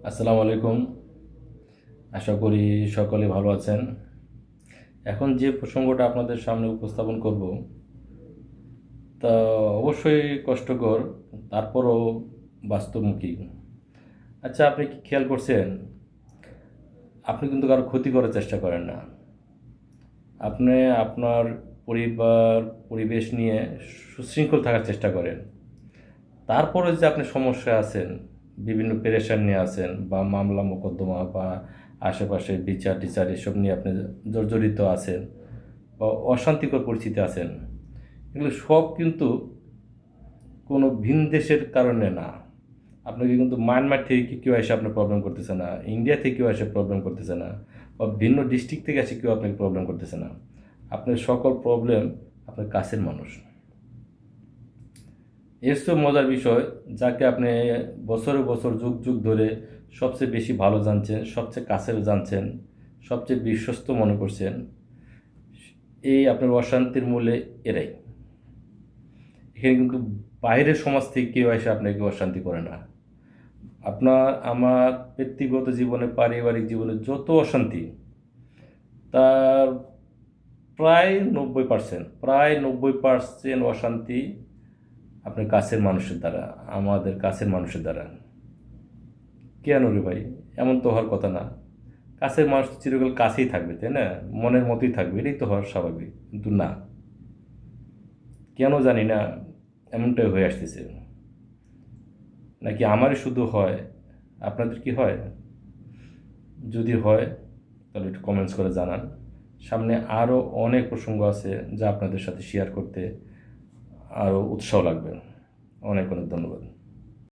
আসসালামু আলাইকুম। আশা করি সকলে ভালো আছেন। এখন যে প্রসঙ্গটা আপনাদের সামনে উপস্থাপন করব তা অবশ্যই কষ্টকর, তারপরও বাস্তবমুখী। আচ্ছা, আপনি কি খেয়াল করছেন, আপনি কিন্তু কারো ক্ষতি করার চেষ্টা করেন না। আপনি আপনার পরিবার পরিবেশ নিয়ে সুশৃঙ্খল থাকার চেষ্টা করেন। তারপরে যে আপনি সমস্যায় আছেন, বিভিন্ন পেরেশান নিয়ে আছেন, বা মামলা মোকদ্দমা বা আশেপাশে বিচার টিচার এসব নিয়ে আপনি জর্জরিত আছেন, বা অশান্তিকর পরিস্থিতি আছেন, এগুলো সব কিন্তু কোনো ভিন দেশের কারণে না। আপনাকে কিন্তু মায়ানমার থেকে কেউ এসে আপনার প্রবলেম করতেছে না, ইন্ডিয়া থেকে কেউ এসে প্রবলেম করতেছে না, বা ভিন্ন ডিস্ট্রিক্ট থেকে এসে কেউ আপনাকে প্রবলেম করতেছে না। আপনার সকল প্রবলেম আপনার কাছের মানুষ। এর চেয়ে মজার বিষয়, যাকে আপনি বছরের বছর যুগ যুগ ধরে সবচেয়ে বেশি ভালো জানছেন, সবচেয়ে কাছের জানছেন, সবচেয়ে বিশ্বস্ত মনে করছেন, এই আপনার অশান্তির মূলে এরাই। এখানে কিন্তু বাইরের সমাজ থেকে কেউ এসে আপনাকে অশান্তি করে না। আপনার আমার ব্যক্তিগত জীবনে, পারিবারিক জীবনে যত অশান্তি, তার প্রায় 90% অশান্তি আপনার কাছের মানুষের দ্বারা, আমাদের কাছের মানুষের দ্বারা। কেন রে ভাই? এমন তো হওয়ার কথা না। কাছের মানুষ তো চিরকাল কাছেই থাকবে, তাই না? মনের মতোই থাকবে, এটাই তো হওয়ার স্বাভাবিক। কিন্তু না, কেন জানি না এমনটাই হয়ে আসতেছে। নাকি আমারই শুধু হয়, আপনাদের কি হয়? যদি হয় তাহলে একটু কমেন্টস করে জানান। সামনে আরও অনেক প্রসঙ্গ আছে যা আপনাদের সাথে শেয়ার করতে আরও উৎসাহ লাগবে। অনেক অনেক ধন্যবাদ।